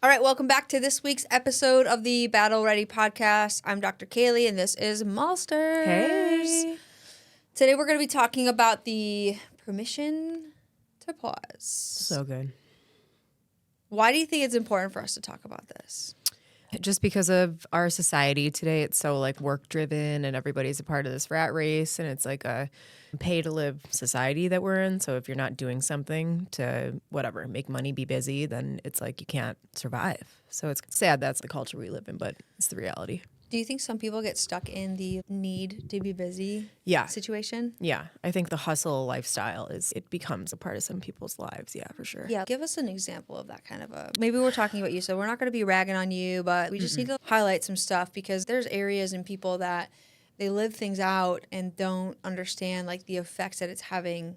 All right, welcome back to this week's episode of the Battle Ready podcast. I'm Dr. Kalie, and this is Malsters. Hey. Today we're going to be talking about the permission to pause. So good. Why do you think it's important for us to talk about this? Just because of our society today, it's so like work driven and everybody's a part of this rat race and it's like a pay to live society that we're in. So if you're not doing something to whatever, make money, be busy, then it's like you can't survive. So it's sad that's the culture we live in, but it's the reality. Do you think some people get stuck in the need to be busy situation? Yeah. I think the hustle lifestyle it becomes a part of some people's lives. Yeah, for sure. Yeah. Give us an example of that kind of maybe we're talking about you, so we're not going to be ragging on you, but we just need to highlight some stuff because there's areas and people that they live things out and don't understand like the effects that it's having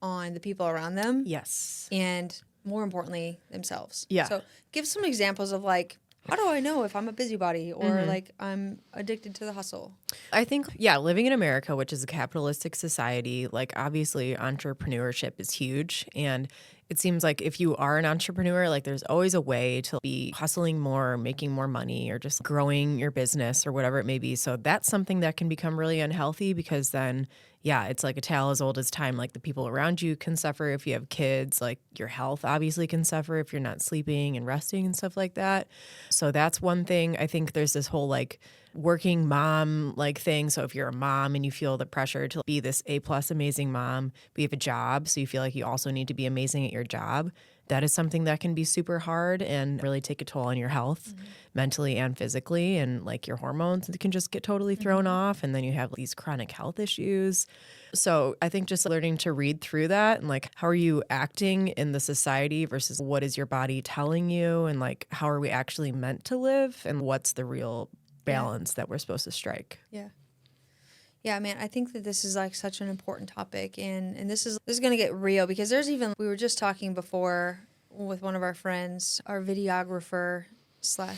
on the people around them. Yes. And more importantly, themselves. Yeah. So give some examples of like, how do I know if I'm a busybody or like I'm addicted to the hustle? I think, living in America, which is a capitalistic society, like obviously entrepreneurship is huge. And it seems like if you are an entrepreneur, like there's always a way to be hustling more, making more money, or just growing your business or whatever it may be. So that's something that can become really unhealthy because then, it's like a tale as old as time. Like the people around you can suffer if you have kids, like your health obviously can suffer if you're not sleeping and resting and stuff like that. So that's one thing. I think there's this whole like working mom like thing. So if you're a mom and you feel the pressure to be this A+ amazing mom, but you have a job, so you feel like you also need to be amazing at your job, that is something that can be super hard and really take a toll on your health mentally and physically, and like your hormones can just get totally thrown off, and then you have these chronic health issues. So I think just learning to read through that and like how are you acting in the society versus what is your body telling you, and like how are we actually meant to live, and what's the real balance that we're supposed to strike. Yeah, man, I think that this is like such an important topic, and this is going to get real because we were just talking before with one of our friends, our videographer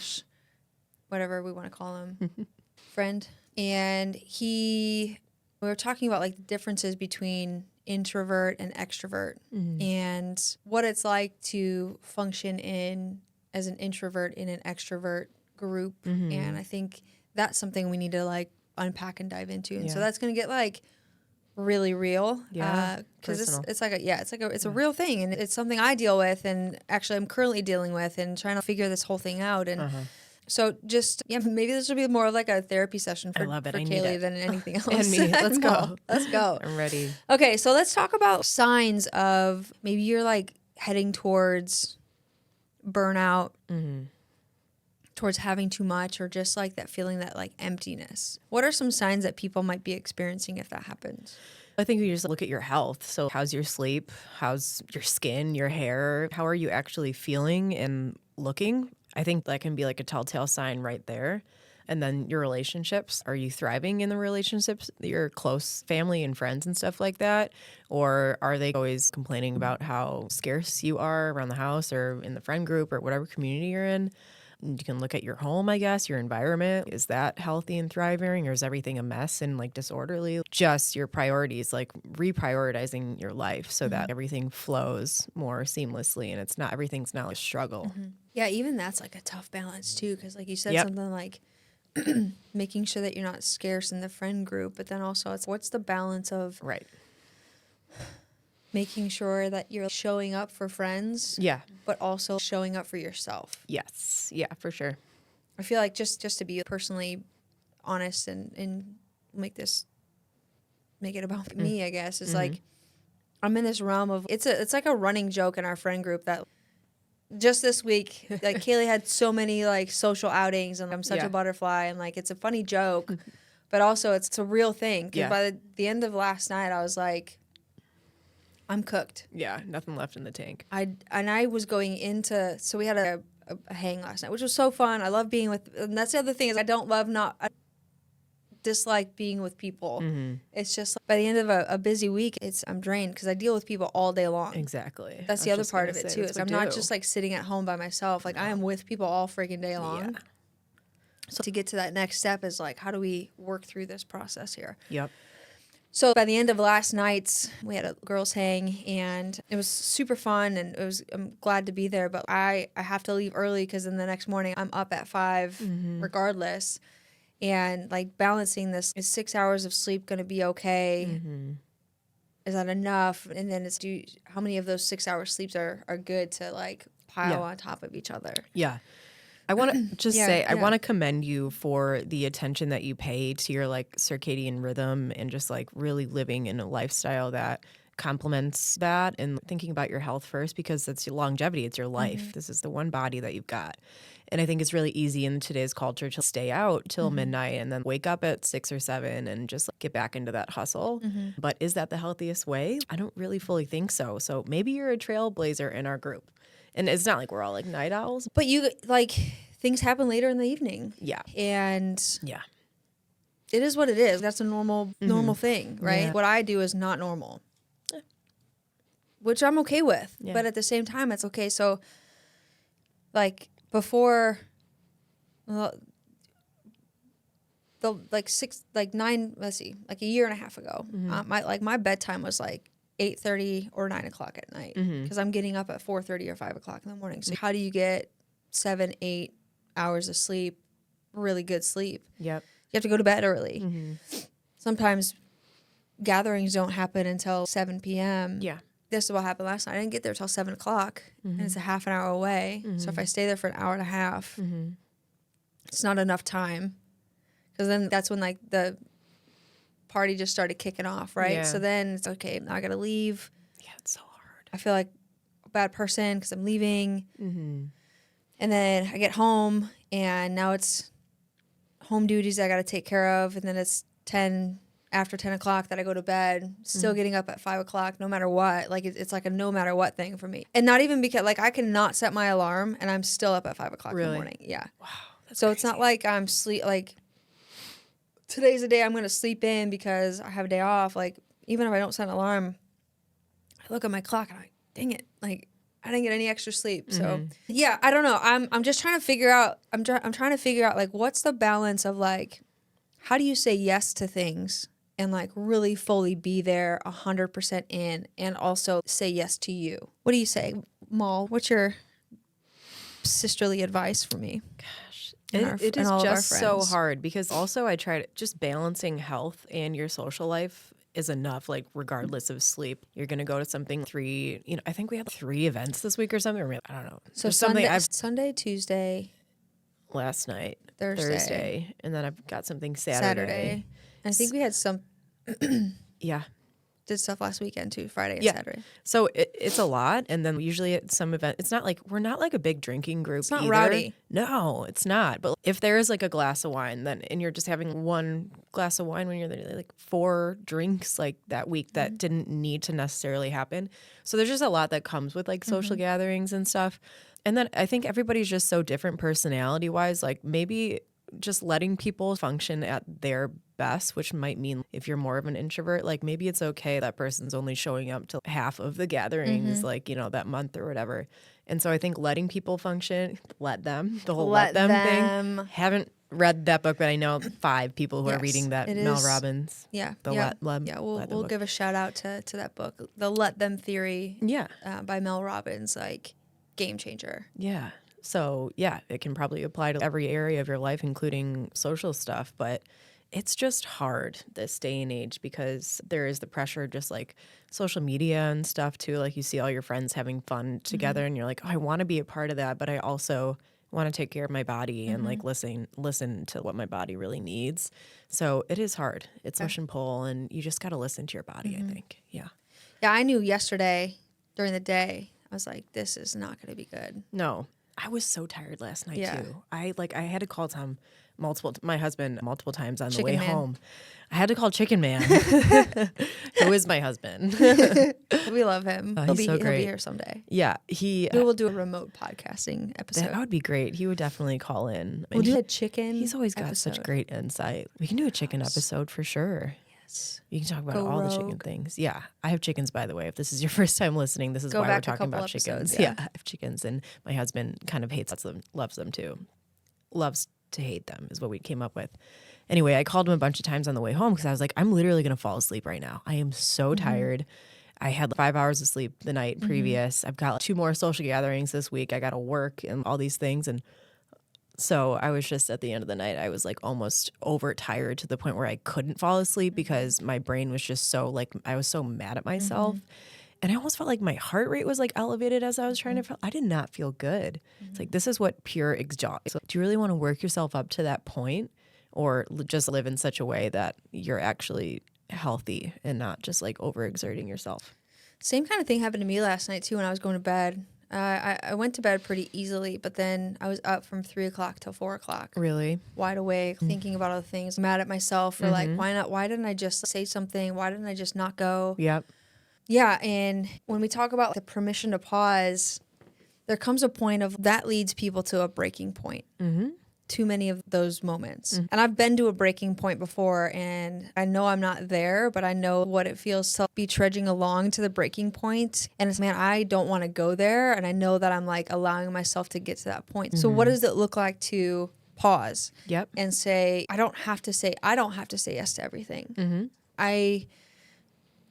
/ whatever we want to call him, friend, and we were talking about like the differences between introvert and extrovert and what it's like to function as an introvert in an extrovert group, and I think that's something we need to like unpack and dive into, and so that's gonna get like really real, because it's a real thing, and it's something I deal with, and actually I'm currently dealing with, and trying to figure this whole thing out, and so just maybe this will be more of like a therapy session for Kalie than anything else. And me, let's go. Let's go. I'm ready. Okay, so let's talk about signs of maybe you're like heading towards burnout. Towards having too much, or just like that feeling, that like emptiness. What are some signs that people might be experiencing if that happens? I think you just look at your health. So how's your sleep? How's your skin, your hair? How are you actually feeling and looking? I think that can be like a telltale sign right there. And then your relationships. Are you thriving in the relationships, your close family and friends and stuff like that? Or are they always complaining about how scarce you are around the house or in the friend group or whatever community you're in? You can look at your home, I guess, your environment. Is that healthy and thriving, or is everything a mess and like disorderly? Just your priorities, like reprioritizing your life so that everything flows more seamlessly and everything's not a struggle. Yeah, even that's like a tough balance too, because like you said, something like making sure that you're not scarce in the friend group, but then also it's what's the balance of making sure that you're showing up for friends, but also showing up for yourself. Yes, yeah, for sure. I feel like just to be personally honest and make it about me, I guess, is like I'm in this realm of it's like a running joke in our friend group that just this week, like Kalie had so many like social outings, and I'm such a butterfly, and like it's a funny joke, but also it's a real thing. Because by the end of last night, I was like, I'm cooked. Yeah, nothing left in the tank. I was going into, so we had a hang last night, which was so fun. I love being with, and that's the other thing is I dislike being with people. It's just like, by the end of a busy week, I'm drained because I deal with people all day long. Exactly. That's the other part of it too. Is I'm not just like sitting at home by myself. Like I am with people all freaking day long. Yeah. So to get to that next step is like, how do we work through this process here? Yep. So by the end of last night's, we had a girls' hang, and it was super fun, and I'm glad to be there. But I have to leave early because then the next morning I'm up at 5 regardless. And like balancing this, is 6 hours of sleep going to be okay? Is that enough? And then how many of those 6 hour sleeps are good to like pile on top of each other? Yeah. I want to just say, I yeah. want to commend you for the attention that you pay to your like circadian rhythm and just like really living in a lifestyle that complements that and thinking about your health first, because that's your longevity. It's your life. This is the one body that you've got. And I think it's really easy in today's culture to stay out till midnight and then wake up at 6 or 7 and just get back into that hustle. But is that the healthiest way? I don't really fully think so. So maybe you're a trailblazer in our group. And it's not like we're all like night owls. But you like things happen later in the evening. Yeah. And Yeah. it is what it is. That's a normal thing, right? Yeah. What I do is not normal, which I'm okay with. Yeah. But at the same time, it's okay. So, like before, like a year and a half ago, my bedtime was like 8:30 or 9 o'clock at night because I'm getting up at 4:30 or 5 o'clock in the morning. So how do you get 7-8 hours of sleep, really good sleep? Yep. You have to go to bed early. Sometimes gatherings don't happen until 7 p.m. Yeah. This is what happened last night. I didn't get there till 7 o'clock, and it's a half an hour away. So if I stay there for an hour and a half, it's not enough time. Because then that's when like the party just started kicking off, right? Yeah. So then it's okay. Now I got to leave. Yeah, it's so hard. I feel like a bad person because I'm leaving. And then I get home, and now it's home duties I got to take care of. And then it's after 10 o'clock that I go to bed, still getting up at 5 o'clock, no matter what. Like it's like a no matter what thing for me. And not even because like I cannot set my alarm and I'm still up at 5 o'clock in the morning. Yeah. Wow. So it's not like I'm today's the day I'm going to sleep in because I have a day off. Like, even if I don't set an alarm, I look at my clock and I'm like, dang it. Like, I didn't get any extra sleep. So, yeah, I don't know. I'm just trying to figure out, I'm trying to figure out, like, what's the balance of, like, how do you say yes to things and, like, really fully be there 100% in and also say yes to you? What do you say, Moll? What's your sisterly advice for me? It is just so hard because also I try to just balancing health and your social life is enough, like regardless of sleep. You're going to go to something I think we had 3 events this week or something. Or maybe, I don't know. So Sunday, Tuesday. Last night. Thursday. And then I've got something Saturday. And I think we had some. Yeah. Did stuff last weekend too, Friday and Saturday. So it's a lot. And then usually at some event, it's not like, we're not like a big drinking group. It's not either. rowdy. No, it's not. But if there is like a glass of wine, and you're just having 1 glass of wine when you're there, like 4 drinks like that week that didn't need to necessarily happen. So there's just a lot that comes with like social gatherings and stuff. And then I think everybody's just so different personality wise. Like maybe just letting people function at their best, which might mean if you're more of an introvert, like maybe it's okay that person's only showing up to half of the gatherings, like, that month or whatever. And so I think letting people function, the whole let them thing. Haven't read that book, but I know 5 people who are reading that. Mel Robbins. Yeah. Let We'll give a shout out to that book, The Let Them Theory. Yeah. By Mel Robbins, like game changer. Yeah. So yeah, it can probably apply to every area of your life, including social stuff, but it's just hard this day and age because there is the pressure of just like social media and stuff too. Like you see all your friends having fun together and you're like, oh, I want to be a part of that, but I also want to take care of my body and like listen to what my body really needs. So it is hard. It's push and pull, and you just got to listen to your body, I think. Yeah. Yeah, I knew yesterday during the day, I was like, this is not going to be good. No. I was so tired last night too. I had to call my husband multiple times on the way home. I had to call Chicken Man, who is my husband. We love him. He'll be great. He'll be here someday. Yeah, we will do a remote podcasting episode. That would be great. He would definitely call in. We'll do a chicken. He's always got such great insight. We can do a chicken episode for sure. You can talk about all the chicken things. Yeah. I have chickens, by the way. If this is your first time listening, this is why we're talking about chickens. Yeah. I have chickens, and my husband kind of hates them, loves them too. Loves to hate them is what we came up with. Anyway, I called him a bunch of times on the way home because I was like, I'm literally going to fall asleep right now. I am so tired. I had 5 hours of sleep the night previous. I've got 2 more social gatherings this week. I got to work and all these things. And so I was just at the end of the night, I was like almost overtired to the point where I couldn't fall asleep because my brain was just so like, I was so mad at myself. And I almost felt like my heart rate was like elevated as I was trying to feel. I did not feel good. It's like, this is what pure exhaustion. So do you really want to work yourself up to that point, or just live in such a way that you're actually healthy and not just like overexerting yourself? Same kind of thing happened to me last night too when I was going to bed. I went to bed pretty easily, but then I was up from 3 o'clock till 4 o'clock. Really? Wide awake, thinking about other things, mad at myself for like, why not? Why didn't I just say something? Why didn't I just not go? Yep. Yeah, and when we talk about the permission to pause, there comes a point of that leads people to a breaking point. Too many of those moments. And I've been to a breaking point before, and I know I'm not there, but I know what it feels to be trudging along to the breaking point. And it's, man, I don't want to go there. And I know that I'm like allowing myself to get to that point. So what does it look like to pause Yep. and say, I don't have to say yes to everything.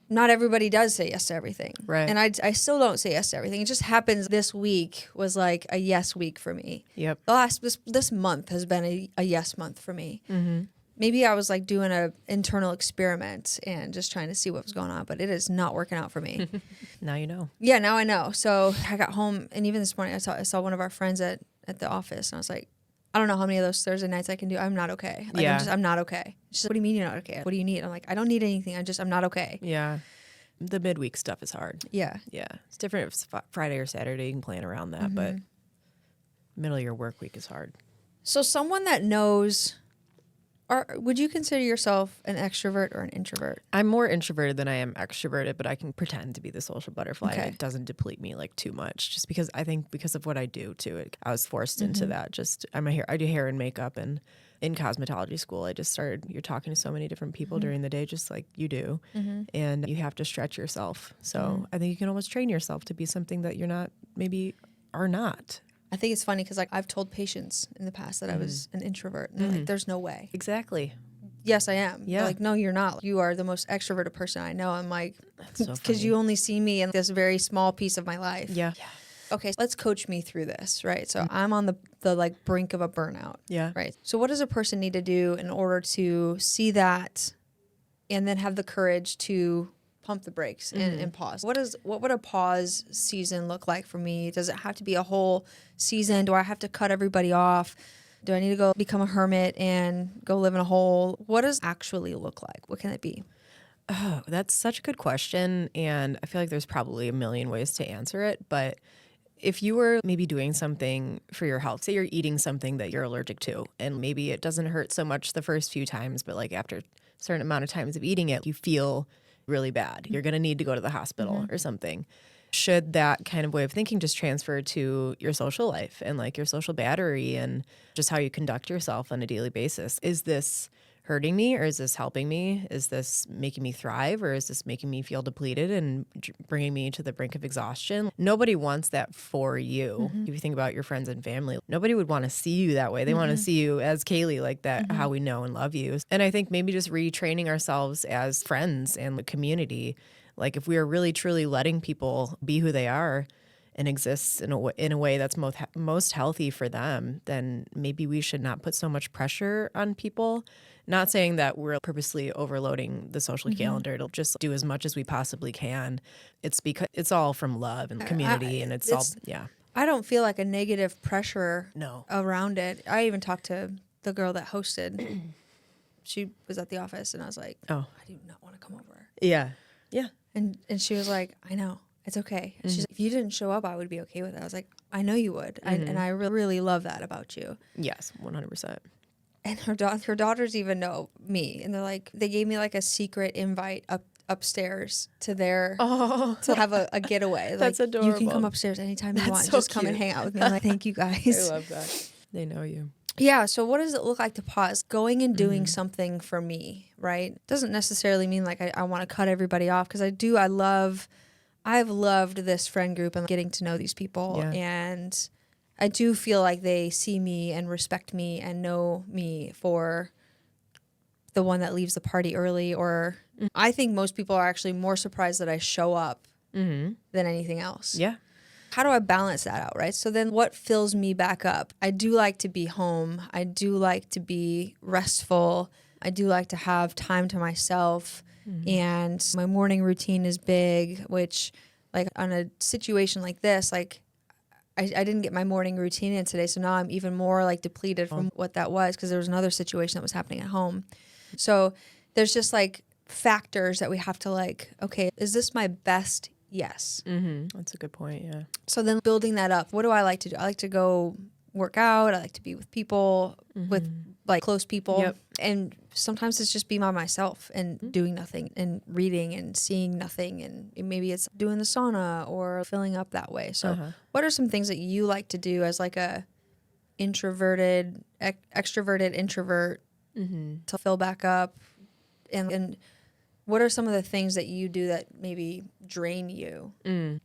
Not everybody does say yes to everything. Right. And I still don't say yes to everything. It just happens this week was like a yes week for me. Yep. This month has been a yes month for me. Maybe I was like doing an internal experiment and just trying to see what was going on, but it is not working out for me. Now you know. Yeah, now I know. So I got home, and even this morning I saw one of our friends at the office, and I was like, I don't know how many of those Thursday nights I can do. I'm not okay. Like, Yeah. I'm not okay. She's like, what do you mean you're not okay? What do you need? I'm like, I don't need anything. I'm not okay. Yeah. The midweek stuff is hard. Yeah. Yeah. It's different if it's Friday or Saturday. You can plan around that, but middle of your work week is hard. So someone that knows, would you consider yourself an extrovert or an introvert? I'm more introverted than I am extroverted, but I can pretend to be the social butterfly. Okay. And it doesn't deplete me like too much, just because I think because of what I do too. I was forced into that. Just I do hair and makeup, and in cosmetology school, I just started. You're talking to so many different people during the day, just like you do, and you have to stretch yourself. So I think you can almost train yourself to be something that you're not, maybe are not. I think it's funny because like I've told patients in the past that I was an introvert, and they're like, "There's no way." Exactly. Yes, I am. Yeah. They're like, no, you're not. You are the most extroverted person I know. I'm like, so because funny. you only see me in this very small piece of my life. Yeah. Okay, let's coach me through this, right? So I'm on the like brink of a burnout. Yeah. Right. So what does a person need to do in order to see that, and then have the courage to pump the brakes and pause? What would a pause season look like for me? Does it have to be a whole season? Do I have to cut everybody off? Do I need to go become a hermit and go live in a hole? What does it actually look like? What can it be? Oh, that's such a good question. And I feel like there's probably a million ways to answer it. But if you were maybe doing something for your health, say you're eating something that you're allergic to, and maybe it doesn't hurt so much the first few times, but like after a certain amount of times of eating it, you feel really bad. You're going to need to go to the hospital or something. Should that kind of way of thinking just transfer to your social life and like your social battery and just how you conduct yourself on a daily basis? Is this hurting me, or is this helping me? Is this making me thrive, or is this making me feel depleted and bringing me to the brink of exhaustion? Nobody wants that for you. If you think about your friends and family, nobody would want to see you that way. They want to see you as Kalie, like that, how we know and love you. And I think maybe just retraining ourselves as friends and the community. Like if we are really truly letting people be who they are and exist in a way that's most healthy for them, then maybe we should not put so much pressure on people. Not saying that we're purposely overloading the social calendar to just do as much as we possibly can. It's because it's all from love and community, and it's all, yeah. I don't feel like a negative pressure No. around it. I even talked to the girl that hosted. She was at the office, and I was like, Oh. I do not want to come over. Yeah. Yeah. And she was like, I know. It's okay. She's like, if you didn't show up, I would be okay with it. I was like, I know you would. And I really love that about you. Yes, 100%. And her daughters even know me. And they're like, they gave me like a secret invite upstairs to to have a getaway. That's like, adorable. You can come upstairs anytime you want. so Just come and cute. hang out with me. I'm like, thank you guys. I love that. They know you. Yeah. So what does it look like to pause? Going and doing something for me, right? Doesn't necessarily mean like I want to cut everybody off, because I've loved this friend group and getting to know these people. Yeah. And I do feel like they see me and respect me and know me for the one that leaves the party early, or I think most people are actually more surprised that I show up than anything else. Yeah. How do I balance that out, right? So then what fills me back up? I do like to be home. I do like to be restful. I do like to have time to myself. And my morning routine is big, which like on a situation like this, like I didn't get my morning routine in today. So now I'm even more like depleted from what that was, because there was another situation that was happening at home. So there's just like factors that we have to like, okay, is this my best? Yes. That's a good point. Yeah. So then building that up, what do I like to do? I like to go work out. I like to be with people, with like close people. Yep. And sometimes it's just being by myself and doing nothing and reading and seeing nothing. And maybe it's doing the sauna or filling up that way. So what are some things that you like to do as like a introverted, extroverted introvert to fill back up? And what are some of the things that you do that maybe drain you,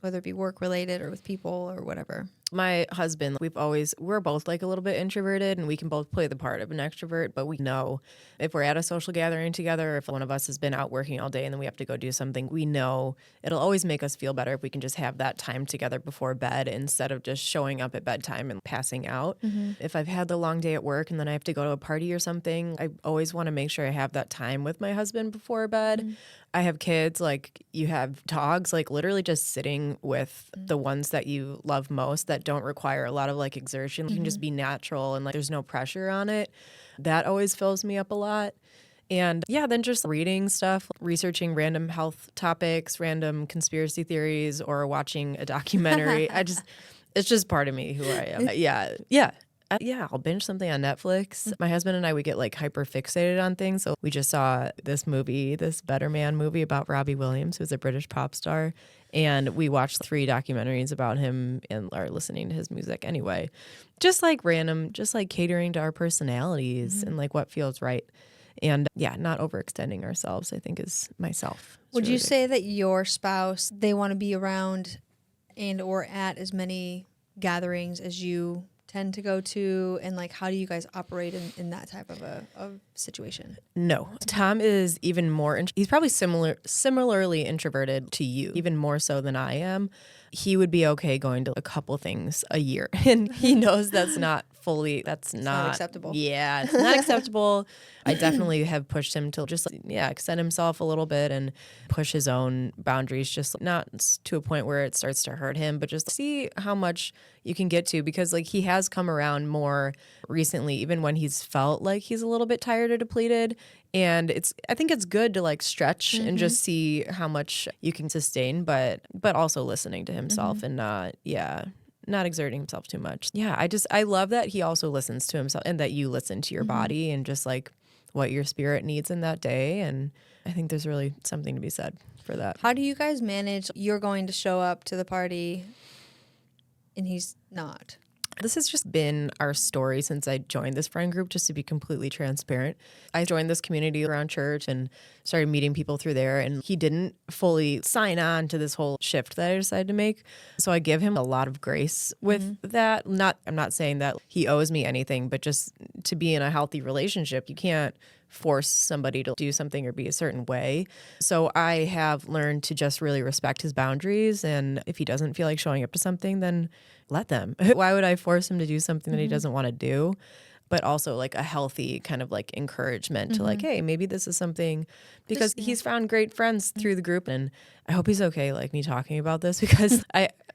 whether it be work related or with people or whatever? My husband, we're both like a little bit introverted, and we can both play the part of an extrovert, but we know if we're at a social gathering together, if one of us has been out working all day and then we have to go do something, we know it'll always make us feel better if we can just have that time together before bed instead of just showing up at bedtime and passing out. If I've had the long day at work and then I have to go to a party or something, I always want to make sure I have that time with my husband before bed. I have kids, like you have dogs, like literally just sitting with the ones that you love most that don't require a lot of like exertion. You can just be natural and like there's no pressure on it. That always fills me up a lot. And yeah, then just reading stuff, researching random health topics, random conspiracy theories, or watching a documentary. It's just part of me who I am. Yeah, I'll binge something on Netflix. My husband and I, we get like hyper fixated on things. So we just saw this movie, this Better Man movie about Robbie Williams, who's a British pop star. And we watched 3 documentaries about him and are listening to his music anyway. Just like random, just like catering to our personalities and like what feels right. And yeah, not overextending ourselves, I think, is myself. Would you say that your spouse, they want to be around and or at as many gatherings as you tend to go to, and like how do you guys operate in that type of a situation? No. Tom is even more he's probably similarly introverted to you, even more so than I am. He would be okay going to a couple things a year, and he knows that's not acceptable. Yeah, it's not acceptable. I definitely have pushed him to just extend himself a little bit and push his own boundaries, just not to a point where it starts to hurt him, but just see how much you can get to, because like he has come around more recently, even when he's felt like he's a little bit tired or depleted. And I think it's good to like stretch and just see how much you can sustain, but also listening to himself and not exerting himself too much. Yeah, I love that he also listens to himself and that you listen to your body and just like what your spirit needs in that day. And I think there's really something to be said for that. How do you guys manage, you're going to show up to the party and he's not? This has just been our story since I joined this friend group, just to be completely transparent. I joined this community around church and started meeting people through there, and he didn't fully sign on to this whole shift that I decided to make. So I give him a lot of grace with that. I'm not saying that he owes me anything, but just to be in a healthy relationship, you can't force somebody to do something or be a certain way. So I have learned to just really respect his boundaries. And if he doesn't feel like showing up to something, then let them. Why would I force him to do something that he doesn't want to do? But also like a healthy kind of like encouragement to like, hey, maybe this is something, because he's found great friends through the group. And I hope he's okay, like me talking about this, because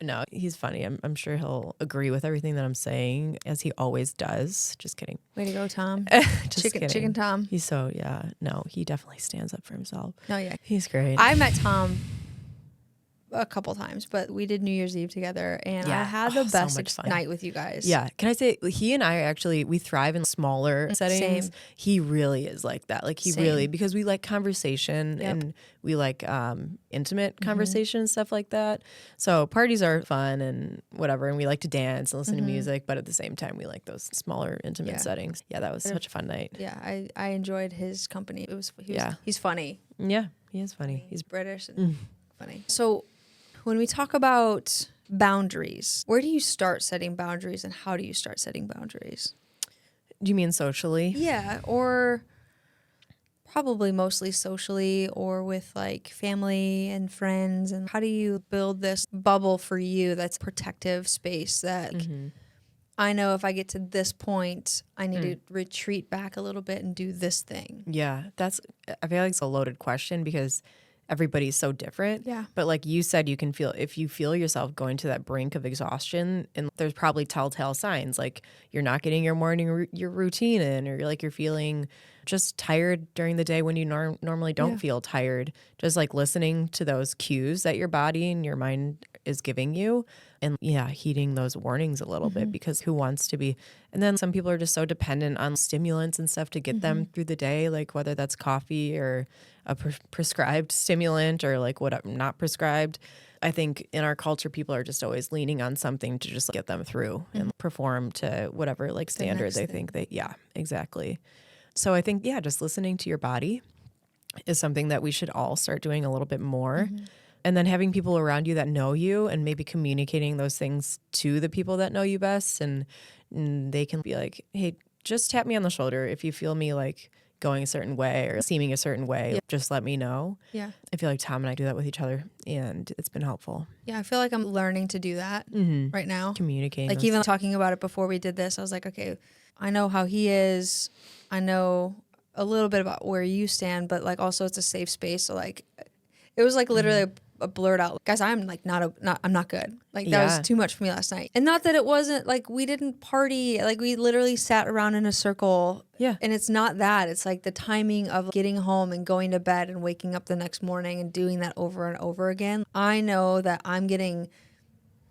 no, he's funny. I'm sure he'll agree with everything that I'm saying, as he always does. Just kidding. Way to go, Tom. Chicken Tom. He's so, no, he definitely stands up for himself. No, yeah. He's great. I met Tom a couple times, but we did New Year's Eve together, and I had the best night with you guys. Yeah. Can I say, he and I we thrive in smaller settings. Same. He really is like that. Like really, because we like conversation and we like intimate conversation and stuff like that. So parties are fun and whatever, and we like to dance and listen to music, but at the same time we like those smaller intimate settings. Yeah, that was such a fun night. Yeah, I enjoyed his company. He's funny. Yeah, he is funny. He's British and funny. So when we talk about boundaries, where do you start setting boundaries, and how do you start setting boundaries? Do you mean socially? Yeah, or probably mostly socially or with like family and friends? And how do you build this bubble for you that's protective space that like, I know if I get to this point, I need to retreat back a little bit and do this thing? Yeah, I feel like it's a loaded question because everybody's so different. Yeah. But like you said, you can feel, if you feel yourself going to that brink of exhaustion, and there's probably telltale signs, like you're not getting your morning, your routine in, or like you're feeling just tired during the day when you normally don't feel tired. Just like listening to those cues that your body and your mind is giving you, and heeding those warnings a little bit, because who wants to be, and then some people are just so dependent on stimulants and stuff to get them through the day, like whether that's coffee or a prescribed stimulant or like what not prescribed. I think in our culture, people are just always leaning on something to just get them through and perform to whatever like standard they think they, exactly. So I think, just listening to your body is something that we should all start doing a little bit more. And then having people around you that know you and maybe communicating those things to the people that know you best. And they can be like, hey, just tap me on the shoulder if you feel me like going a certain way or seeming a certain way. Just let me know. Yeah. I feel like Tom and I do that with each other, and it's been helpful. Yeah, I feel like I'm learning to do that right now. Communicating. Like even talking about it before we did this, I was like, okay, I know how he is. I know a little bit about where you stand, but like also it's a safe space. So like it was like literally a blurt out, guys, I'm like I'm not good. Like that was too much for me last night. And not that it wasn't like we didn't party, like we literally sat around in a circle. Yeah. And it's not that. It's like the timing of getting home and going to bed and waking up the next morning and doing that over and over again. I know that I'm getting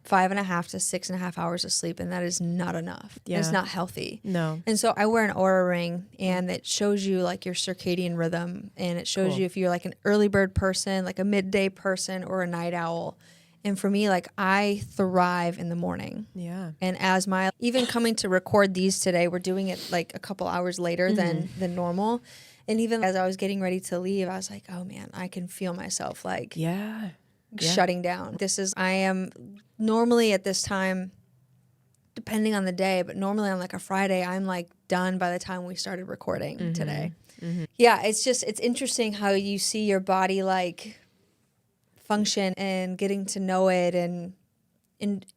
5.5 to 6.5 hours of sleep, and that is not enough. Yeah. It's not healthy. No. And so I wear an Aura ring, and it shows you like your circadian rhythm, and it shows you if you're like an early bird person, like a midday person, or a night owl. And for me, like I thrive in the morning. Yeah. And as even coming to record these today, we're doing it like a couple hours later than normal. And even as I was getting ready to leave, I was like, oh man, I can feel myself like shutting down. I am normally at this time, depending on the day, but normally on like a Friday, I'm like done by the time we started recording today. Yeah, it's interesting how you see your body like function and getting to know it and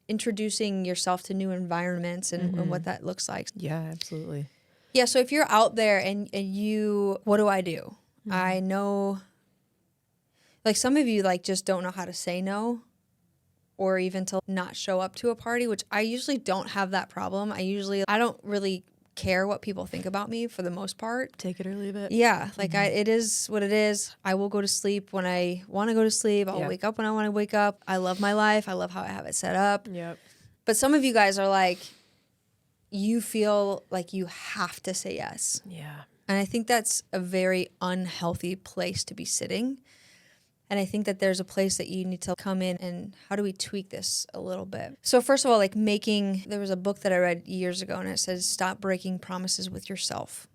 introducing yourself to new environments and what that looks like. Yeah, absolutely. Yeah, so if you're out there and you, what do? I know, like some of you like just don't know how to say no or even to not show up to a party, which I usually don't have that problem. I don't really care what people think about me for the most part. Take it or leave it. Yeah, like it is what it is. I will go to sleep when I want to go to sleep. I'll wake up when I want to wake up. I love my life. I love how I have it set up. Yep. But some of you guys are like, you feel like you have to say yes. Yeah. And I think that's a very unhealthy place to be sitting. And I think that there's a place that you need to come in and how do we tweak this a little bit? So first of all, like there was a book that I read years ago and it says, stop breaking promises with yourself.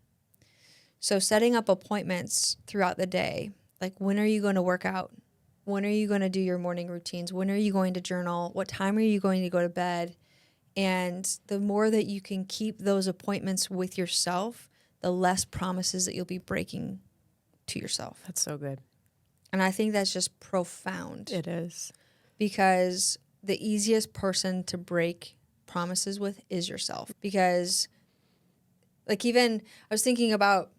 So setting up appointments throughout the day, like when are you going to work out? When are you going to do your morning routines? When are you going to journal? What time are you going to go to bed? And the more that you can keep those appointments with yourself, the less promises that you'll be breaking to yourself. That's so good. And I think that's just profound. It is. Because the easiest person to break promises with is yourself. Because, like, even I was thinking about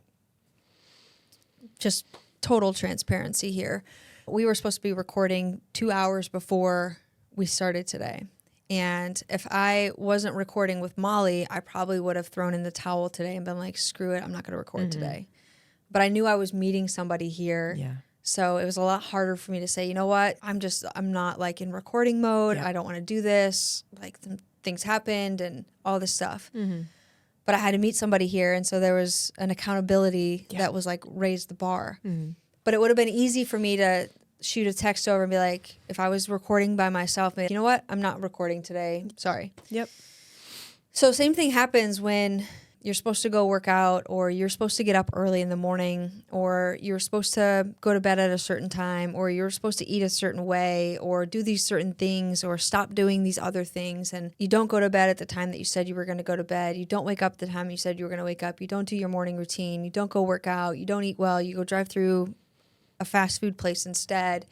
just total transparency here. We were supposed to be recording 2 hours before we started today. And if I wasn't recording with Molly, I probably would have thrown in the towel today and been like, screw it, I'm not going to record today. But I knew I was meeting somebody here. Yeah. So it was a lot harder for me to say, you know what, I'm not like in recording mode. Yeah. I don't want to do this. Like things happened and all this stuff. But I had to meet somebody here. And so there was an accountability that was like raised the bar. But it would have been easy for me to shoot a text over and be like, if I was recording by myself, you know what, I'm not recording today. Sorry. Yep. So same thing happens when you're supposed to go work out, or you're supposed to get up early in the morning, or you're supposed to go to bed at a certain time, or you're supposed to eat a certain way, or do these certain things, or stop doing these other things. And you don't go to bed at the time that you said you were going to go to bed. You don't wake up at the time you said you were going to wake up. You don't do your morning routine. You don't go work out. You don't eat well. You go drive through a fast food place instead.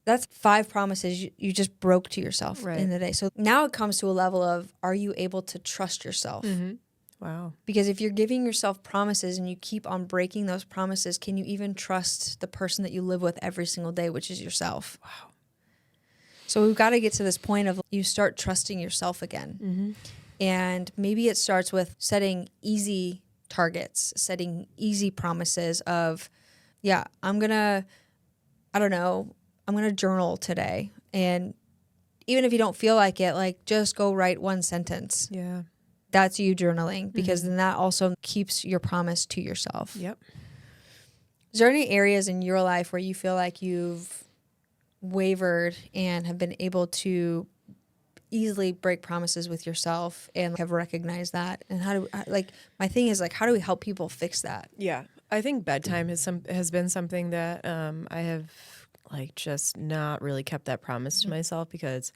That's 5 promises you just broke to yourself in the day. So now it comes to a level of, are you able to trust yourself? Mm-hmm. Wow. Because if you're giving yourself promises and you keep on breaking those promises, can you even trust the person that you live with every single day, which is yourself? Wow. So we've got to get to this point of you start trusting yourself again. Mm-hmm. And maybe it starts with setting easy targets, setting easy promises of, yeah, I'm going to journal today. And even if you don't feel like it, like just go write 1 sentence. Yeah. That's you journaling, because then that also keeps your promise to yourself. Yep. Is there any areas in your life where you feel like you've wavered and have been able to easily break promises with yourself and have recognized that? And my thing is like, how do we help people fix that? Yeah. I think bedtime has been something that I have like just not really kept that promise to myself, because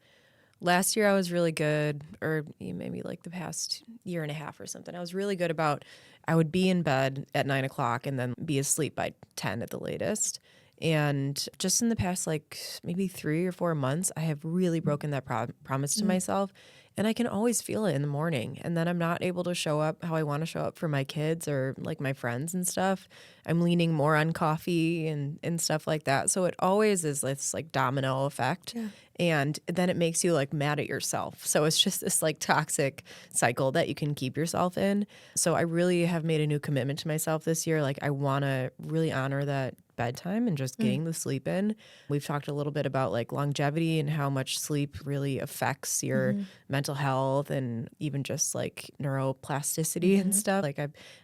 last year I was really good, or maybe like the past year and a half or something. I was really good about, I would be in bed at 9 o'clock and then be asleep by 10 at the latest. And just in the past, like maybe 3 or 4 months, I have really broken that promise to myself. And I can always feel it in the morning. And then I'm not able to show up how I want to show up for my kids or like my friends and stuff. I'm leaning more on coffee and stuff like that. So it always is this like domino effect. Yeah. And then it makes you like mad at yourself. So it's just this like toxic cycle that you can keep yourself in. So I really have made a new commitment to myself this year. Like I want to really honor that bedtime and just getting the sleep in. We've talked a little bit about like longevity and how much sleep really affects your mental health and even just like neuroplasticity and stuff. Like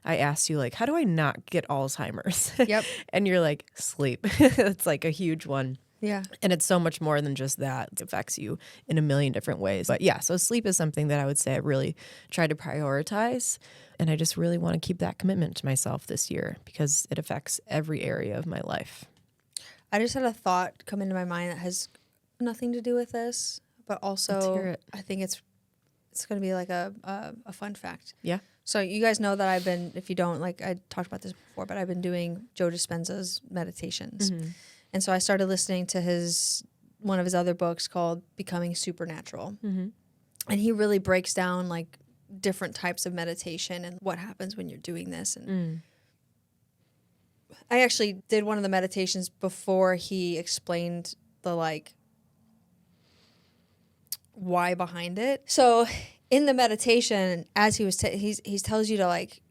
I asked you like, how do I not get Alzheimer's? Yep. And you're like, sleep. It's like a huge one. Yeah. And it's so much more than just that. It affects you in a million different ways. But yeah, so sleep is something that I would say I really try to prioritize. And I just really want to keep that commitment to myself this year because it affects every area of my life. I just had a thought come into my mind that has nothing to do with this, but also I think it's going to be like a fun fact. Yeah. So you guys know that I've been, if you don't, like I talked about this before, but I've been doing Joe Dispenza's meditations. Mm-hmm. And so I started listening to one of his other books called Becoming Supernatural. Mm-hmm. And he really breaks down like different types of meditation and what happens when you're doing this. And I actually did one of the meditations before he explained the like why behind it. So in the meditation, as he was, he tells you to like,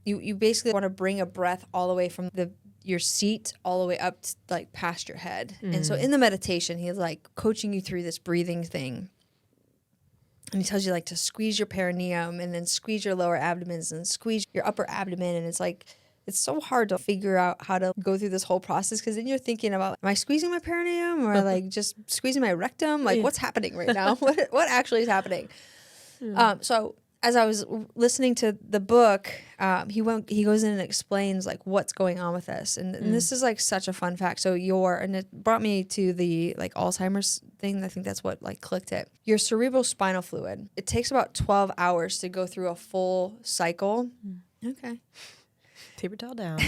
you basically want to bring a breath all the way from your seat all the way up to, like past your head. And so in the meditation, he's like coaching you through this breathing thing. And he tells you like to squeeze your perineum and then squeeze your lower abdomens and squeeze your upper abdomen. And it's like, it's so hard to figure out how to go through this whole process because then you're thinking about, am I squeezing my perineum or like just squeezing my rectum? Like what's happening right now? What actually is happening? So as I was listening to the book, he goes in and explains like what's going on with this. And this is like such a fun fact. So and it brought me to the like Alzheimer's thing. I think that's what like clicked it. Your cerebral spinal fluid, it takes about 12 hours to go through a full cycle. Okay. Taper towel down.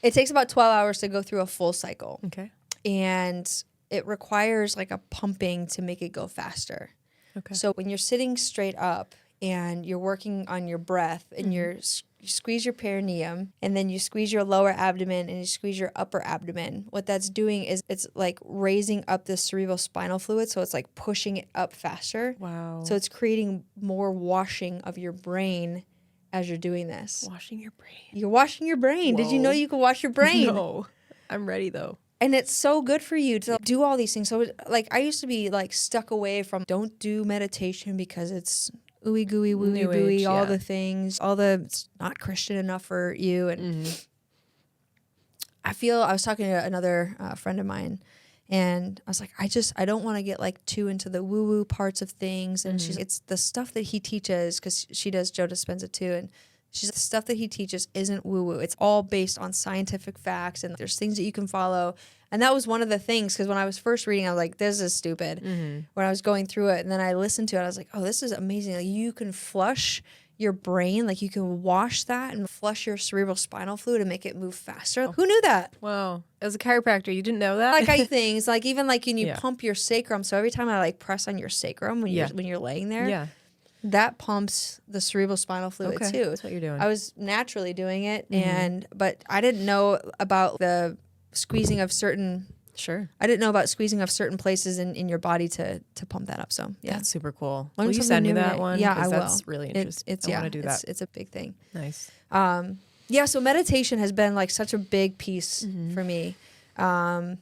It takes about 12 hours to go through a full cycle. Okay. And it requires like a pumping to make it go faster. Okay. So when you're sitting straight up, and you're working on your breath, and you squeeze your perineum, and then you squeeze your lower abdomen, and you squeeze your upper abdomen. What that's doing is it's like raising up the cerebral spinal fluid, so it's like pushing it up faster. Wow. So it's creating more washing of your brain as you're doing this. Washing your brain. You're washing your brain. Whoa. Did you know you could wash your brain? No. I'm ready, though. And it's so good for you to do all these things. So, like, I used to be, like, stuck away from don't do meditation because it's ooey gooey, wooey booey, all the things, it's not Christian enough for you. And I was talking to another friend of mine, And I was like, I don't want to get like too into the woo woo parts of things. And she's, it's the stuff that he teaches, because she does Joe Dispenza too. And she's the stuff that he teaches isn't woo woo. It's all based on scientific facts, and there's things that you can follow. And that was one of the things, because when I was first reading, I was like, this is stupid. When I was going through it, and then I listened to it, I was like, oh, this is amazing. Like, you can flush your brain, like you can wash that and flush your cerebral spinal fluid and make it move faster. Who knew that? Wow. As a chiropractor, you didn't know that? Like, I things like, even like when you Yeah. pump your sacrum. So every time I like press on your sacrum when you're laying there, Yeah. that pumps the cerebral spinal fluid Okay. too. That's what you're doing. I was naturally doing it, but I didn't know about the squeezing of certain. Sure. I didn't know about squeezing of certain places in your body to pump that up. So yeah, That's super cool. Learn Will you something send me new that today. one? Yeah, 'Cause I will. That's really interesting. I want to do that. It's a big thing. Nice. Yeah, so meditation has been like such a big piece for me. And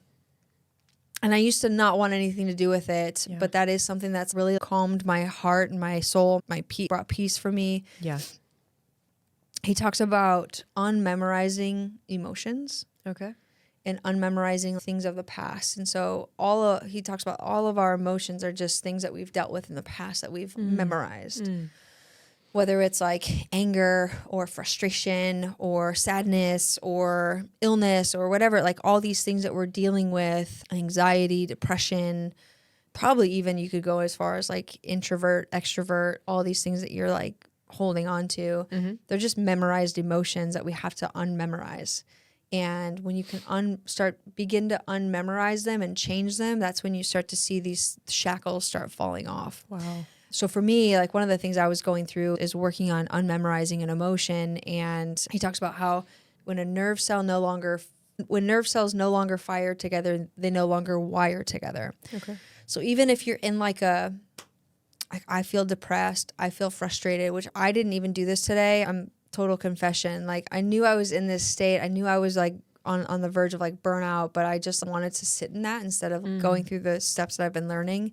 I used to not want anything to do with it, but that is something that's really calmed my heart and my soul, brought peace for me. Yeah. He talks about unmemorizing emotions Okay. and unmemorizing things of the past. And so he talks about all of our emotions are just things that we've dealt with in the past that we've memorized. Whether it's like anger or frustration or sadness or illness or whatever, like all these things that we're dealing with, anxiety, depression, probably even you could go as far as like introvert, extrovert, all these things that you're like holding on to. They're just memorized emotions that we have to unmemorize. And when you can begin to unmemorize them and change them, that's when you start to see these shackles start falling off. Wow. So for me, like one of the things I was going through is working on unmemorizing an emotion. And he talks about how when nerve cells no longer fire together, they no longer wire together. Okay. So even if you're in like I feel depressed, I feel frustrated, which I didn't even do this today. I'm total confession. Like I knew I was in this state. I knew I was like on the verge of like burnout, but I just wanted to sit in that instead of going through the steps that I've been learning.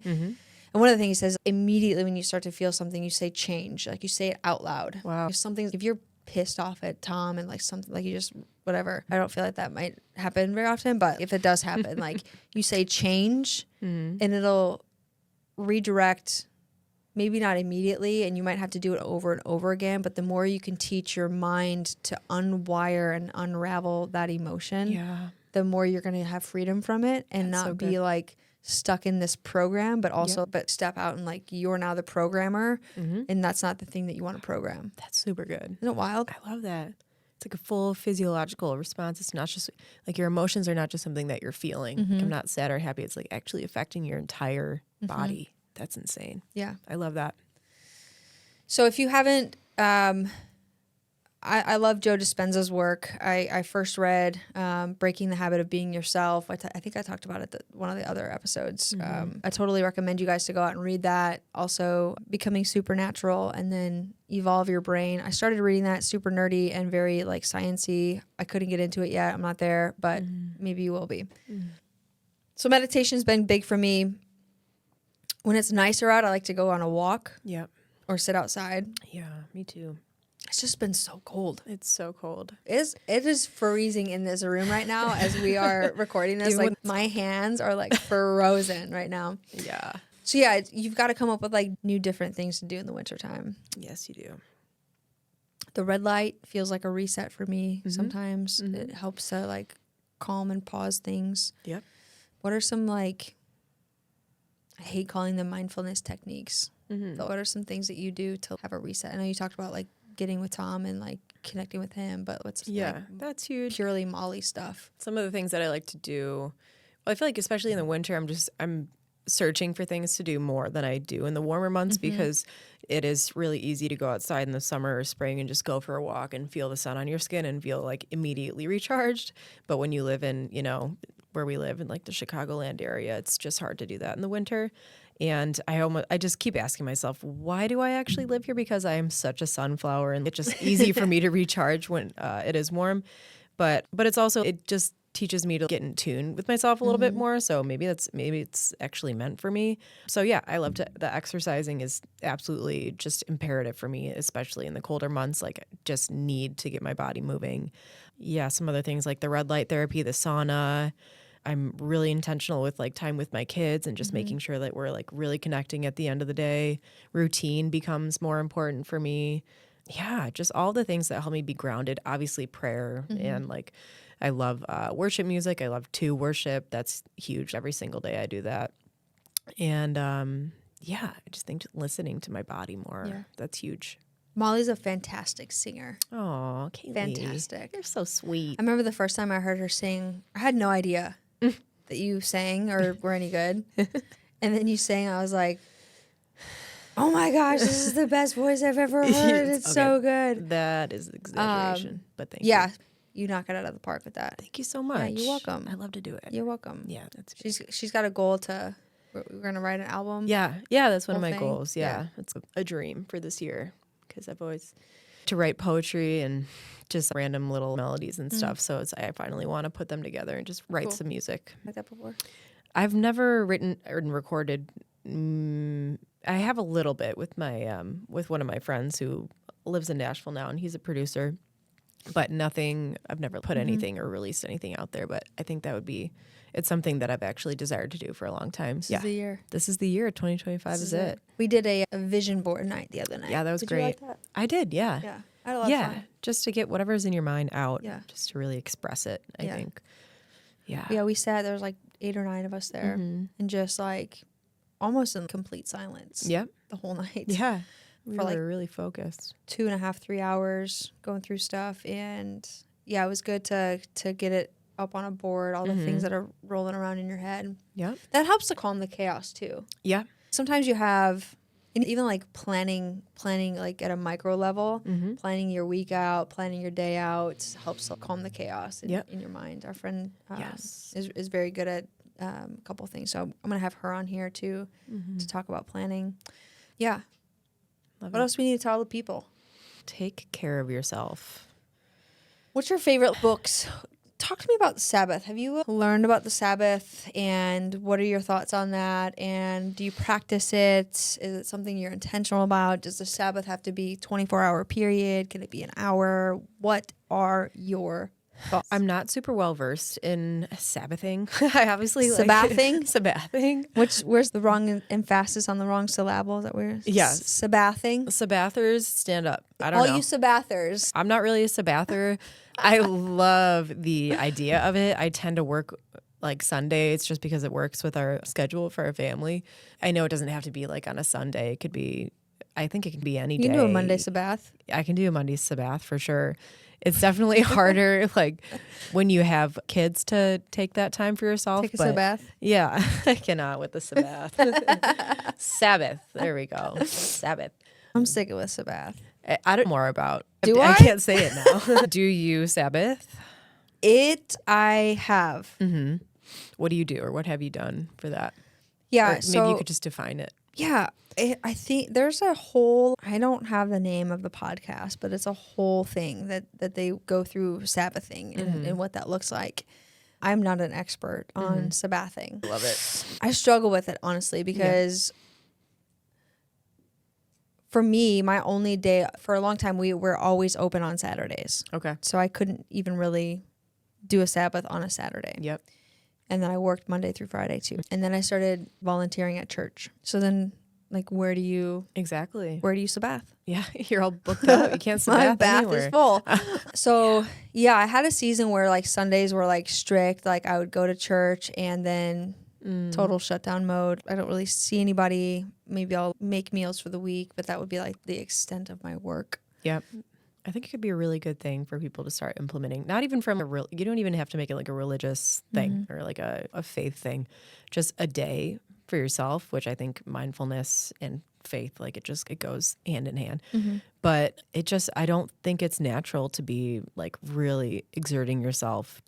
And one of the things he says, immediately when you start to feel something, you say change. Like you say it out loud. Wow. If you're pissed off at Tom and like something, like you just, whatever. I don't feel like that might happen very often, but if it does happen, like you say change and it'll redirect, maybe not immediately, and you might have to do it over and over again, but the more you can teach your mind to unwire and unravel that emotion, the more you're going to have freedom from it and That's not so be good. like stuck in this program, but also but step out and like you're now the programmer and that's not the thing that you want to program. That's super good. Isn't it wild? I love that. It's like a full physiological response. It's not just like your emotions are not just something that you're feeling. Like, I'm not sad or happy. It's like actually affecting your entire body. That's insane. Yeah. I love that. So if you haven't, I love Joe Dispenza's work. I first read Breaking the Habit of Being Yourself. I think I talked about it one of the other episodes. I totally recommend you guys to go out and read that. Also, Becoming Supernatural and then Evolve Your Brain. I started reading that, super nerdy and very like sciencey. I couldn't get into it yet. I'm not there, but maybe you will be. So meditation's been big for me. When it's nicer out, I like to go on a walk Yep. or sit outside. Yeah, me too. It's just been so cold. It's so cold. It is freezing in this room right now as we are recording this. Even Like with- my hands are like frozen right now. Yeah. So yeah, you've got to come up with like new different things to do in the wintertime. Yes, you do. The red light feels like a reset for me sometimes. It helps to like calm and pause things. Yep. What are some like, I hate calling them mindfulness techniques, but what are some things that you do to have a reset? I know you talked about like getting with Tom and like connecting with him, but what's like that's huge. purely Molly stuff? Some of the things that I like to do, well, I feel like especially in the winter, I'm searching for things to do more than I do in the warmer months because it is really easy to go outside in the summer or spring and just go for a walk and feel the sun on your skin and feel like immediately recharged. But when you live in, where we live in like the Chicagoland area, it's just hard to do that in the winter. And I just keep asking myself, why do I actually live here? Because I am such a sunflower and it's just easy for me to recharge when it is warm. But it's also, it just teaches me to get in tune with myself a little bit more. So maybe it's actually meant for me. So yeah, I love the exercising is absolutely just imperative for me, especially in the colder months. Like just need to get my body moving. Yeah. Some other things like the red light therapy, the sauna. I'm really intentional with like time with my kids and just making sure that we're like really connecting at the end of the day. Routine becomes more important for me. Yeah, just all the things that help me be grounded. Obviously prayer and like I love worship music. I love to worship. That's huge. Every single day I do that. And yeah, I just think just listening to my body more. Yeah. That's huge. Molly's a fantastic singer. Oh, Kalie. Fantastic. You're so sweet. I remember the first time I heard her sing, I had no idea that you sang or were any good. And then you sang, I was like, oh my gosh, this is the best voice I've ever heard. It's so good. That is exaggeration, but thank Yeah, you. you knock it out of the park with that. Thank you so much. you're welcome. I love to do it. You're welcome. Yeah, that's good. She's got a goal to, we're going to write an album. Yeah, that's one of Whole my thing. goals. Yeah, it's a dream for this year because I've always to write poetry and just random little melodies and stuff. So I finally want to put them together and just write some music. Like that before? I've never written or recorded. I have a little bit with my with one of my friends who lives in Nashville now, and he's a producer. But nothing. I've never put anything or released anything out there. But I think that would be. It's something that I've actually desired to do for a long time. This is the year. This is the year. 2025 is it. We did a vision board night the other night. Yeah, that was Did great. You like that? I did. Yeah. Yeah. I had a lot of fun. Just to get whatever's in your mind out. Yeah. Just to really express it. I think. Yeah. Yeah, we sat. There was like 8 or 9 of us there, and just like almost in complete silence. Yep. The whole night. Yeah. We For were like really focused. 2.5, 3 hours going through stuff, and yeah, it was good to get it up on a board. All the things that are rolling around in your head. Yep. That helps to calm the chaos too. Yeah. Sometimes you have, and even like planning like at a micro level, planning your week out, planning your day out helps calm the chaos in your mind. Our friend is very good at a couple of things, so I'm gonna have her on here too to talk about planning. Yeah. What else we need to tell the people? Take care of yourself. What's your favorite books? Talk to me about the Sabbath. Have you learned about the Sabbath, and what are your thoughts on that? And do you practice it? Is it something you're intentional about? Does the Sabbath have to be 24-hour period? Can it be an hour? What are your thoughts? I'm not super well versed in Sabbathing. I obviously Sabbathing? Sabbathing. Where's the wrong emphasis on the wrong syllable? Is that where? Yes. Sabbathing? Sabbathers, stand up. I don't All know. you Sabbathers. I'm not really a Sabbather. I love the idea of it. I tend to work like Sundays just because it works with our schedule for our family. I know it doesn't have to be like on a Sunday. It could be, I think it can be any day. You can do a Monday Sabbath. I can do a Monday Sabbath for sure. It's definitely harder like when you have kids to take that time for yourself. Take a Sabbath. Yeah, I cannot with the Sabbath. Sabbath. There we go. Sabbath. I'm sticking with Sabbath. I don't know more about. Do I I? can't say it now. Do you Sabbath? I have. What do you do or what have you done for that? Yeah. Or maybe you could just define it. Yeah, I think there's a whole, I don't have the name of the podcast, but it's a whole thing that they go through Sabbathing and what that looks like. I'm not an expert on Sabbathing. Love it. I struggle with it, honestly, because for me, my only day, for a long time, we were always open on Saturdays. Okay. So I couldn't even really do a Sabbath on a Saturday. Yep. And then I worked Monday through Friday too. And then I started volunteering at church. So then, like, where do you Sabbath? Yeah, you're all booked up. You can't Sabbath My bath anywhere. is full. So yeah, I had a season where like Sundays were like strict. Like I would go to church and then total shutdown mode. I don't really see anybody. Maybe I'll make meals for the week, but that would be like the extent of my work. Yep. I think it could be a really good thing for people to start implementing. Not even from you don't even have to make it like a religious thing or like a faith thing. Just a day for yourself, which I think mindfulness and faith, like it goes hand in hand. But I don't think it's natural to be like really exerting yourself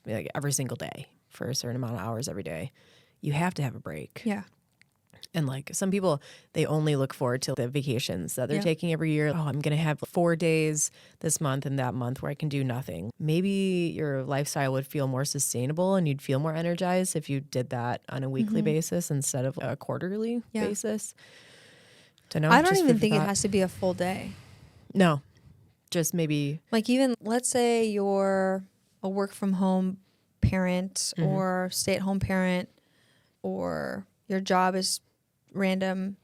every single day for a certain amount of hours every day. You have to have a break. Yeah. And like some people, they only look forward to the vacations that they're taking every year. Oh, I'm going to have 4 days this month and that month where I can do nothing. Maybe your lifestyle would feel more sustainable and you'd feel more energized if you did that on a weekly basis instead of a quarterly basis. I don't even think it has to be a full day. No, just maybe. Like even, let's say you're a work from home parent or stay-at-home parent, or your job is random.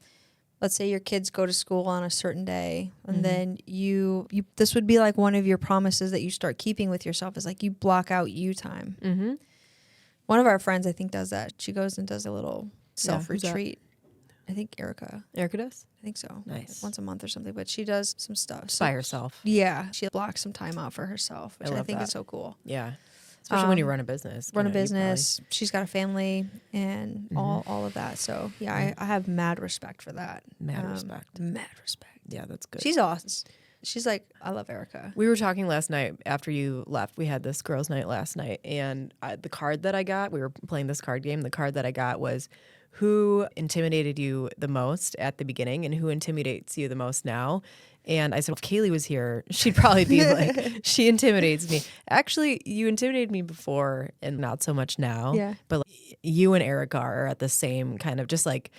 Let's say your kids go to school on a certain day, and then you this would be like one of your promises that you start keeping with yourself, is like you block out you time. Mm-hmm. One of our friends, I think, does that. She goes and does a little who's self-retreat. I think Erica. Erica does? I think so. Nice. Like once a month or something, but she does some stuff. Just by herself. Yeah. She blocks some time out for herself, which I think is so cool. Yeah. Especially when you run a business. Run a business. She's got a family and all of that. So, yeah, I have mad respect for that. Mad respect. Mad respect. Yeah, that's good. She's awesome. She's like, I love Erica. We were talking last night after you left. We had this girls' night last night, and the card that I got, we were playing this card game. The card that I got was, who intimidated you the most at the beginning and who intimidates you the most now? And I said, if Kalie was here, she'd probably be like, she intimidates me. Actually, you intimidated me before and not so much now. Yeah. But like, you and Erica are at the same kind of just like,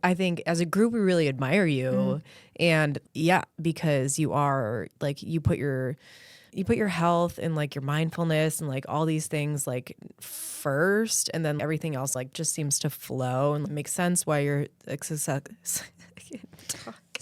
I think as a group, we really admire you. And yeah, because you are like, you put your health and like your mindfulness and like all these things like first, and then everything else like just seems to flow and make sense why you're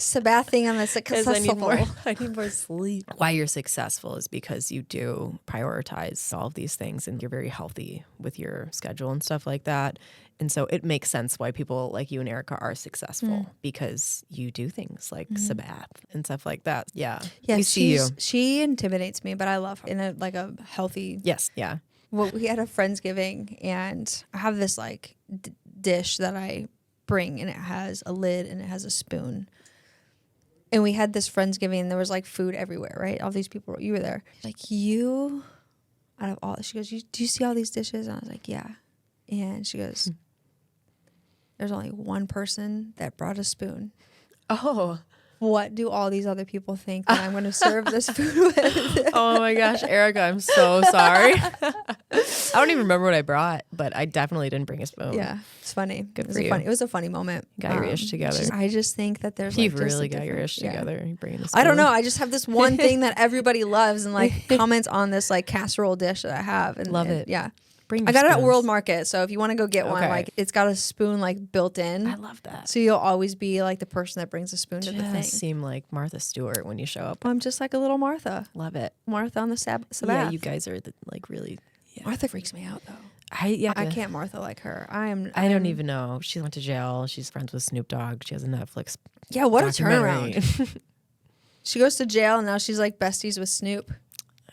Sabbathing on the successful. I need more sleep. Why you're successful is because you do prioritize all of these things and you're very healthy with your schedule and stuff like that. And so it makes sense why people like you and Erica are successful because you do things like Sabbath and stuff like that. Yeah. Yeah, we see you. She intimidates me, but I love her in a healthy. Yes. Yeah. Well, we had a Friendsgiving, and I have this like dish that I bring, and it has a lid and it has a spoon. And we had this Friendsgiving, and there was like food everywhere, right? All these people, you were there. Like, you, out of all, she goes, do you see all these dishes? And I was like, yeah. And she goes, there's only one person that brought a spoon. Oh. What do all these other people think that I'm going to serve this food with? Oh my gosh, Erica, I'm so sorry. I don't even remember what I brought, but I definitely didn't bring a spoon. Yeah, it's funny. Good for you. It was a funny moment. Got your ish together. I just think that there's You've like just really a got your ish different- together. You're bringing a I don't spoon. know. I just have this one thing that everybody loves and like comments on this like casserole dish that I have. And, Love and, it. Yeah. Bring I your got it at spoons. World Market, so if you want to go get one, Okay. like it's got a spoon like built in. I love that. So you'll always be like the person that brings a spoon to the thing. Just seem like Martha Stewart when you show up. I'm just like a little Martha. Love it. Martha on the Sabbath. Yeah, you guys are like really. Yeah. Martha freaks me out though. I I can't Martha like her. I don't even know. She went to jail. She's friends with Snoop Dogg. She has a Netflix. Yeah, what a documentary. turnaround. She goes to jail and now she's like besties with Snoop.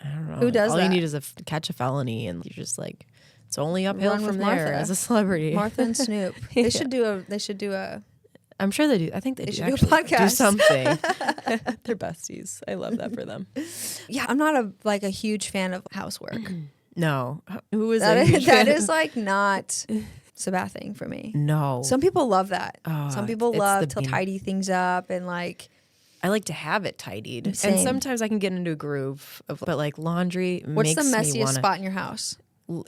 I don't know. Who does All that? you need is catch a felony, and you're just like, it's only uphill Run from with there Martha. as a celebrity. Martha and Snoop. They should do a I'm sure they do. I think they do should do a actually do podcast. something. They're besties. I love that for them. Yeah, I'm not a huge fan of housework. No, who is That a is, huge that fan? is like not Sabbathing for me. No. Some people love that. Some people it's love the to bean. tidy things up and like I like to have it tidied, Same. and sometimes I can get into a groove of, but like laundry what's makes the me messiest wanna, spot in your house?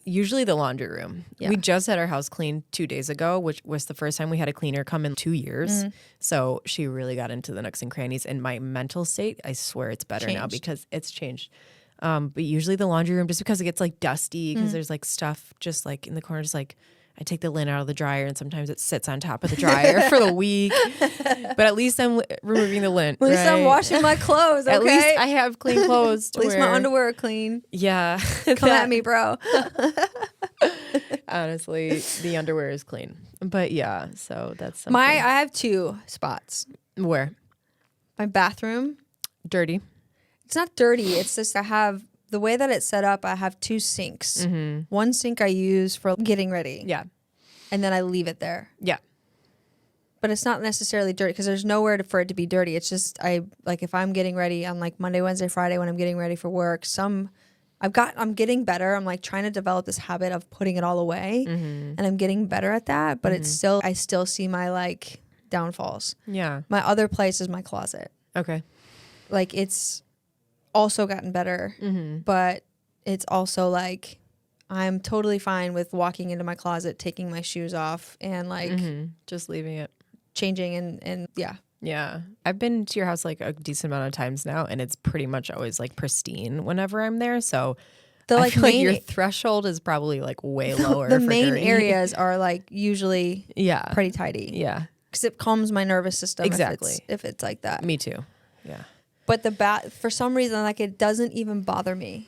Usually the laundry room. Yeah. We just had our house cleaned 2 days ago, which was the first time we had a cleaner come in 2 years. So she really got into the nooks and crannies. And my mental state, I swear it's better now Changed. because it's changed. But usually the laundry room, just because it gets like dusty, because there's like stuff just like in the corner, just like I take the lint out of the dryer and sometimes it sits on top of the dryer for the week. But at least I'm removing the lint. At least I'm right? washing my clothes, okay? At least I have clean clothes to At least wear. my underwear are clean. Yeah. Come at me, bro. Honestly, the underwear is clean. But yeah, so that's something. I have 2 spots. Where? My bathroom. Dirty. It's not dirty. It's just I have the way that it's set up. I have 2 sinks. One sink I use for getting ready. Yeah. And then I leave it there. Yeah. But it's not necessarily dirty because there's nowhere for it to be dirty. It's just if I'm getting ready on like Monday, Wednesday, Friday when I'm getting ready for work. I'm getting better. I'm like trying to develop this habit of putting it all away, and I'm getting better at that. But I still see my like downfalls. Yeah. My other place is my closet. Okay. Like it's also gotten better, but it's also like I'm totally fine with walking into my closet, taking my shoes off, and like Just leaving it. changing and yeah. Yeah. I've been to your house like a decent amount of times now, and it's pretty much always like pristine whenever I'm there. So The I like feel like main your threshold is probably like way lower. the for main dirty. areas are like usually Yeah. pretty tidy. Yeah. Because it calms my nervous system Exactly. if it's like that. Me too. Yeah. But for some reason, like it doesn't even bother me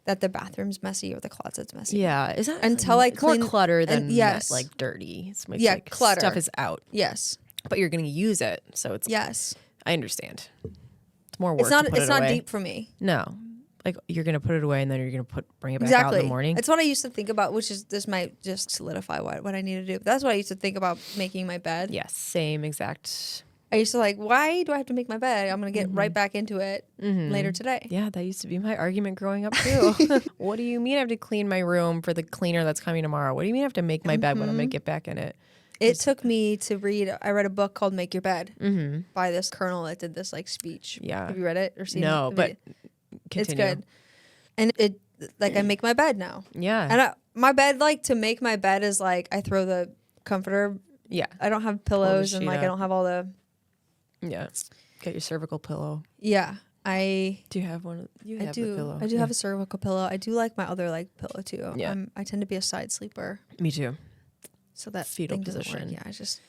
that the bathroom's messy or the closet's messy. Yeah. Is that Until I it's more clean- clutter than and yes. like dirty? It's Yeah, like clutter. stuff is out, Yes. but you're going to use it, so it's. Yes. I understand. It's more work. It's not. To put It's it not away. deep for me. No, like you're going to put it away and then you're going to bring it back out Exactly. in the morning. It's what I used to think about, which is this might just solidify what I need to do. But that's what I used to think about making my bed. Yes, same exact. I used to like, why do I have to make my bed? I'm gonna get right back into it later today. Yeah, that used to be my argument growing up too. What do you mean I have to clean my room for the cleaner that's coming tomorrow? What do you mean I have to make my bed when I'm going to get back in it? It took me to read. I read a book called "Make Your Bed" by this colonel that did this like speech. Yeah. Have you read it or seen it? No, but continue. It's good. And it like I make my bed now. Yeah. And my bed, like to make my bed is like I throw the comforter. Yeah. I don't have pillows and sheet like I up. don't have all the. Yeah. Get your cervical pillow. Yeah, I Do you have one? You I have do. the pillow. I do have a cervical pillow. I do like my other leg pillow too. Yeah. I tend to be a side sleeper, Me too. so that Fetal thing doesn't work. position. Yeah, I just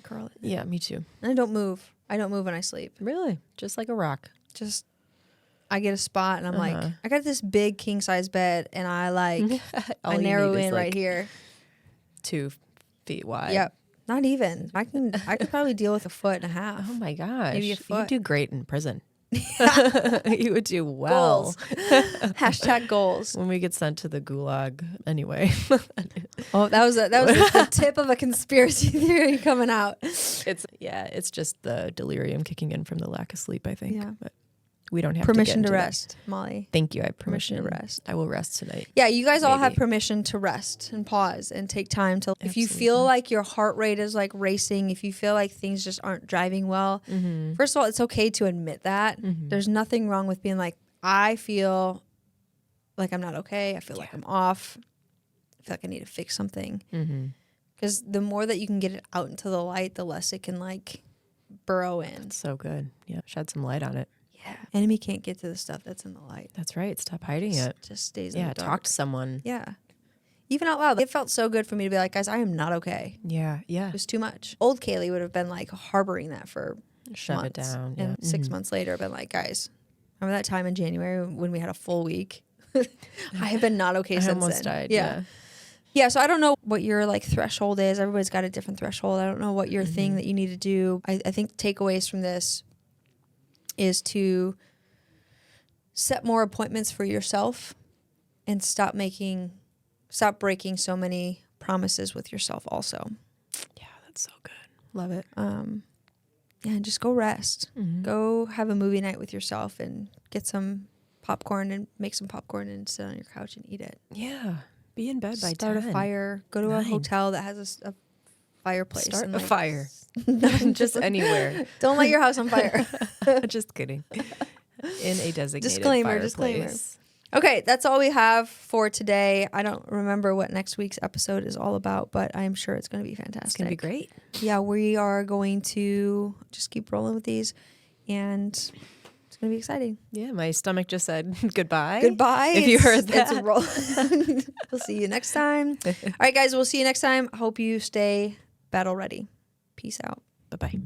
curl it. Yeah, me too. And I don't move. I don't move when I sleep. Really? Just like a rock. Just I get a spot and I'm Uh-huh. like, I got this big king size bed and I like All I you narrow need is, in like, right here. 2 feet wide. Yep. Not even. I could probably deal with a foot and a half. Oh my gosh. Maybe a You foot. would do great in prison. You would do well. Goals. Hashtag goals. When we get sent to the gulag anyway. Oh, that was the tip of a conspiracy theory coming out. It's just the delirium kicking in from the lack of sleep, I think. Yeah. But we don't have Permission to to get into rest, Molly. Thank you. I have permission Permission to rest. I will rest tonight. Yeah, you guys all have Maybe. permission to rest and pause and take time to. If you Absolutely. feel like your heart rate is like racing, if you feel like things just aren't driving well, first of all, it's okay to admit that. There's nothing wrong with being like, I feel like I'm not okay. I feel like I'm off. I feel like I need to fix something. Because the more that you can get it out into the light, the less it can like burrow in. So good. Yeah. Shed some light on it. Yeah. Enemy can't get to the stuff that's in the light. That's right. Stop hiding it. Just stays in Yeah. the dark. Talk to someone. Yeah. Even out loud. It felt so good for me to be like, guys, I am not okay. Yeah. Yeah. It was too much. Old Kalie would have been like harboring that for Shove months. it down. And Yeah. 6 months later, been like, guys, remember that time in January when we had a full week? I have been not okay I since almost then. died. Yeah. Yeah, so I don't know what your like threshold is. Everybody's got a different threshold. I don't know what your thing that you need to do. I think takeaways from this is to set more appointments for yourself and stop breaking so many promises with yourself also. Yeah. That's so good. Love it. Yeah, and just go rest. Go have a movie night with yourself and get some popcorn and make some popcorn and sit on your couch and eat it. Yeah. Be in bed by Start 10. a fire. Go to 9. a hotel that has a fireplace. Start and a like, fire. Just anywhere. Don't light your house on fire. Just kidding. In a designated Disclaimer. fireplace. Okay, that's all we have for today. I don't remember what next week's episode is all about, but I'm sure it's going to be fantastic. It's going to be great. Yeah, we are going to just keep rolling with these, and it's going to be exciting. Yeah, my stomach just said goodbye. Goodbye. If you heard that. It's a roll. We'll see you next time. All right, guys, we'll see you next time. Hope you stay battle ready. Peace out. Bye-bye.